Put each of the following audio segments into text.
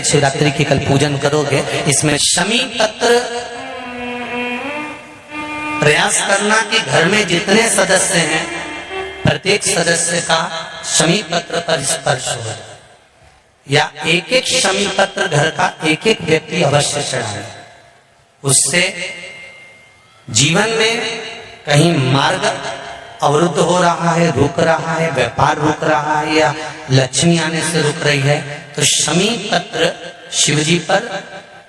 शिवरात्रि की कल पूजन करोगे, इसमें शमी पत्र प्रयास करना कि घर में जितने सदस्य हैं प्रत्येक सदस्य का शमी पत्र पर स्पर्श हो, या एक एक शमी पत्र घर का एक एक व्यक्ति अवश्य चढ़ाए। उससे जीवन में कहीं मार्ग अवरुद्ध हो रहा है, रुक रहा है, व्यापार रुक रहा है, या लक्ष्मी आने से रुक रही है, तो शमी पत्र शिवजी पर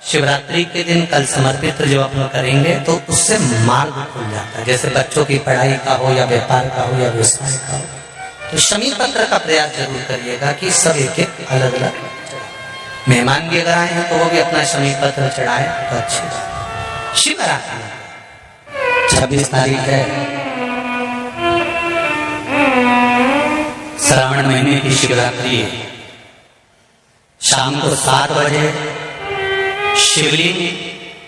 शिवरात्रि के दिन कल समर्पित जो आप करेंगे तो उससे मार्ग खुल जाता है। जैसे बच्चों की पढ़ाई का हो, या व्यापार का हो, या व्यवसाय का हो, तो शमी पत्र का प्रयास जरूर करिएगा कि सब एक एक अलग अलग। मेहमान भी अगर आए हैं तो वो भी अपना शमी पत्र चढ़ाए तो अच्छी। शिवरात्रि 26 तारीख है, श्रावण महीने की शिवरात्रि है। शाम को 7 बजे शिवलिंग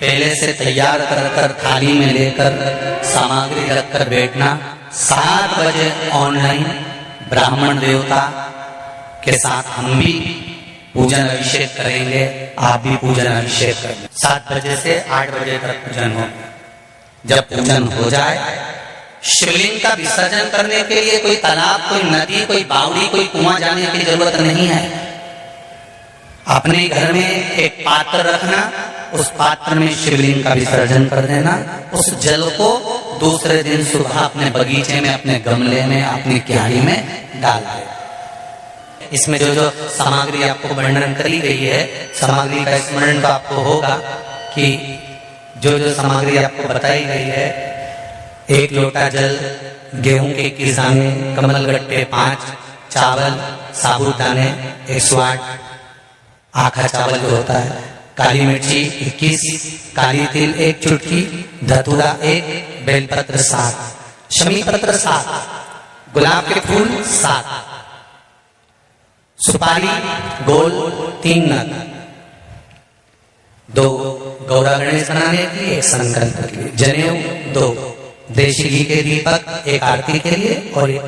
पहले से तैयार कर थाली में लेकर सामग्री रखकर बैठना। 7 बजे ऑनलाइन ब्राह्मण देवता के साथ हम भी पूजन अभिषेक करेंगे, आप भी पूजन अभिषेक करेंगे। 7 बजे से 8 बजे तक पूजन हो। जब पूजन हो जाए, शिवलिंग का विसर्जन करने के लिए कोई तालाब, कोई नदी, कोई बावड़ी, कोई कुआं जाने की जरूरत नहीं है। अपने घर में एक पात्र रखना, उस पात्र में शिवलिंग का विसर्जन कर देना। उस जल को दूसरे दिन सुबह अपने बगीचे में, अपने गमले में, अपनी क्यारी में डाल दे। इसमें जो जो सामग्री आपको वर्णन करी गई है, सामग्री का स्मरण तो आपको होगा कि जो जो सामग्री आपको बताई गई है, 1 लोटा जल, गेहूं के किसाने, कमल गट्टे 5, चावल, साबुदाने 108, आखा चावल जो होता है, काली मिर्ची 21, काली तिल 1 चुटकी, धतूरा 1, बेलपत्र 7, शमी पत्र 7, गुलाब के फूल 7, सुपारी गोल 3 नग, 2 गौरा गणेश बनाने के लिए, 1 संकल्प के लिए, जनेऊ 2, देशी घी के दीपक 1 आरती के लिए और 1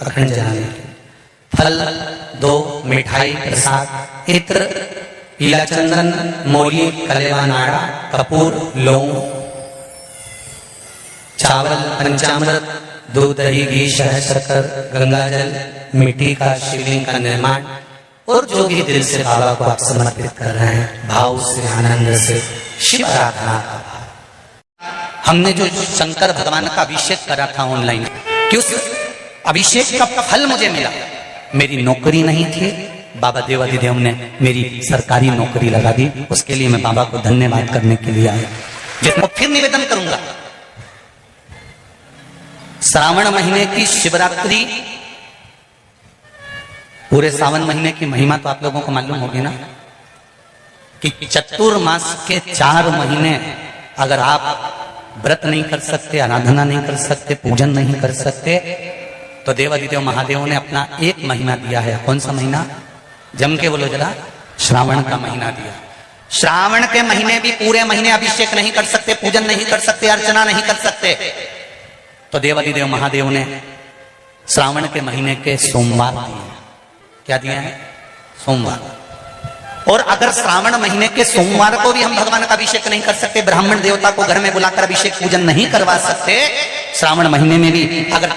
अखंड जलाने के लिए, फल 2, मिठाई प्रसाद, इत्र, पीला चंदन, मोली, कलेवा नाड़ा, कपूर, लौंग, चावल, पंचामृत, दूध, दही, घी, शहद, शक्कर, गंगाजल, मिट्टी का शिवलिंग का निर्माण, और जो भी दिल से बाबा को आप समर्पित कर रहे हैं, भाव से, आनंद से, शिव आराधना का भाव। हमने जो शंकर भगवान का अभिषेक करा था ऑनलाइन, कि उस अभिषेक का फल मुझे मिला। मेरी नौकरी नहीं थी, बाबा देवाधिदेव ने मेरी सरकारी नौकरी लगा दी। उसके लिए मैं बाबा को धन्यवाद करने के लिए आया। जिसको फिर निवेदन करूंगा, श्रावण महीने की शिवरात्रि, पूरे सावन महीने की महिमा तो आप लोगों को मालूम होगी ना, कि चतुर्मास के 4 महीने अगर आप व्रत नहीं कर सकते, आराधना नहीं कर सकते, पूजन नहीं कर सकते, तो देवाधिदेव महादेव ने अपना 1 महीना दिया है। कौन सा महीना? जम के बोलो जरा, श्रावण का महीना दिया। श्रावण के महीने भी पूरे महीने अभिषेक नहीं कर सकते, पूजन नहीं कर सकते, अर्चना नहीं कर सकते, तो देवाधिदेव महादेव ने श्रावण के महीने के सोमवार दिए। क्या दिया है? सोमवार। और अगर श्रावण महीने के सोमवार को भी हम भगवान का अभिषेक नहीं कर सकते, ब्राह्मण देवता को घर में बुलाकर अभिषेक पूजन नहीं करवा सकते, श्रावण महीने में भी अगर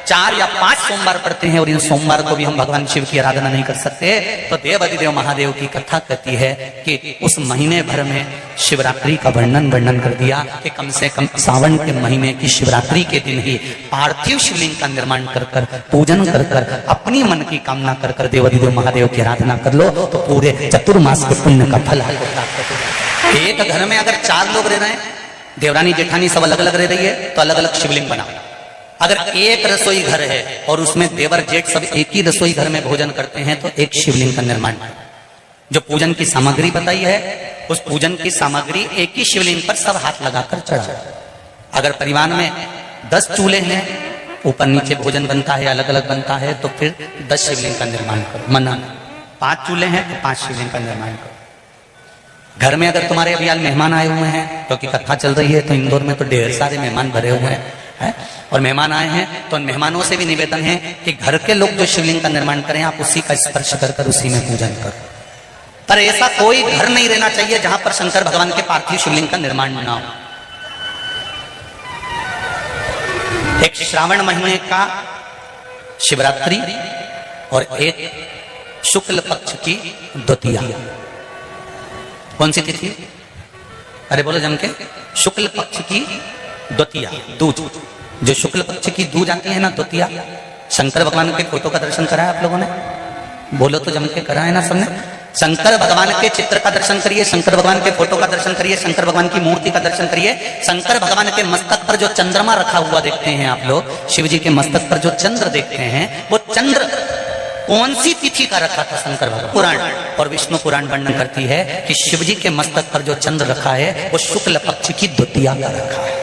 4 या 5 सोमवार पड़ते हैं और इन सोमवार को भी हम भगवान शिव की आराधना नहीं कर सकते, तो देवाधिदेव महादेव की कथा कहती है कि उस महीने भर में शिवरात्रि का वर्णन कर दिया कि कम से कम सावन के महीने की शिवरात्रि के दिन ही पार्थिव शिवलिंग का निर्माण कर कर, पूजन कर कर, अपनी मन की कामना कर कर देवाधिदेव महादेव की आराधना कर लो, तो पूरे चतुर्मास के पुण्य का फल आपको प्राप्त हो जाए। एक घर में अगर 4 लोग रह रहे हैं, देवरानी जेठानी सब अलग अलग रह रही है, तो अलग अलग शिवलिंग बनाओ। अगर एक रसोई घर है और उसमें देवर जेठ सब एक ही रसोई घर में भोजन करते हैं, तो एक शिवलिंग का निर्माण करें। जो पूजन की सामग्री बताई है, उस पूजन की सामग्री एक ही शिवलिंग पर सब हाथ लगाकर चढ़ाओ। अगर परिवार में 10 चूल्हे हैं, ऊपर नीचे भोजन बनता है, अलग अलग बनता है, तो फिर 10 शिवलिंग का निर्माण करो। मना 5 चूल्हे हैं तो 5 शिवलिंग का निर्माण करो। घर में अगर तुम्हारे अभी मेहमान आए हुए हैं, क्योंकि कथा चल रही है, तो इंदौर में तो ढेर सारे मेहमान भरे हुए हैं, और मेहमान आए हैं, तो उन मेहमानों से भी निवेदन है कि घर के लोग जो शिवलिंग का निर्माण करें, आप उसी का स्पर्श कर कर उसी में पूजन करो। पर ऐसा कोई घर नहीं रहना चाहिए जहां पर शंकर भगवान के पार्थिव शिवलिंग का निर्माण ना हो। एक श्रावण महीने का शिवरात्रि और एक शुक्ल पक्ष की द्वितीया। कौन सी तिथि? अरे बोलो जम के। शुक्ल पक्ष की द्वितीया, दूज। जो शुक्ल पक्ष की दूज आती है ना, द्वितीया, शंकर भगवान के फोटो का दर्शन करा है आप लोगों ने? बोलो तो जम के करा है ना सबने? शंकर भगवान के चित्र का दर्शन करिए, शंकर भगवान के फोटो का दर्शन करिए, शंकर भगवान की मूर्ति का दर्शन करिए। शंकर भगवान के मस्तक पर जो चंद्रमा रखा हुआ देखते हैं आप लोग, शिव जी के मस्तक पर जो चंद्र देखते हैं, वो चंद्र कौन सी तिथि का रखा था? शंकर भगवान। पुराण और विष्णु पुराण वर्णन करती है कि शिव जी के मस्तक पर जो चंद्र रखा है वो शुक्ल पक्ष की द्वितीया का रखा है।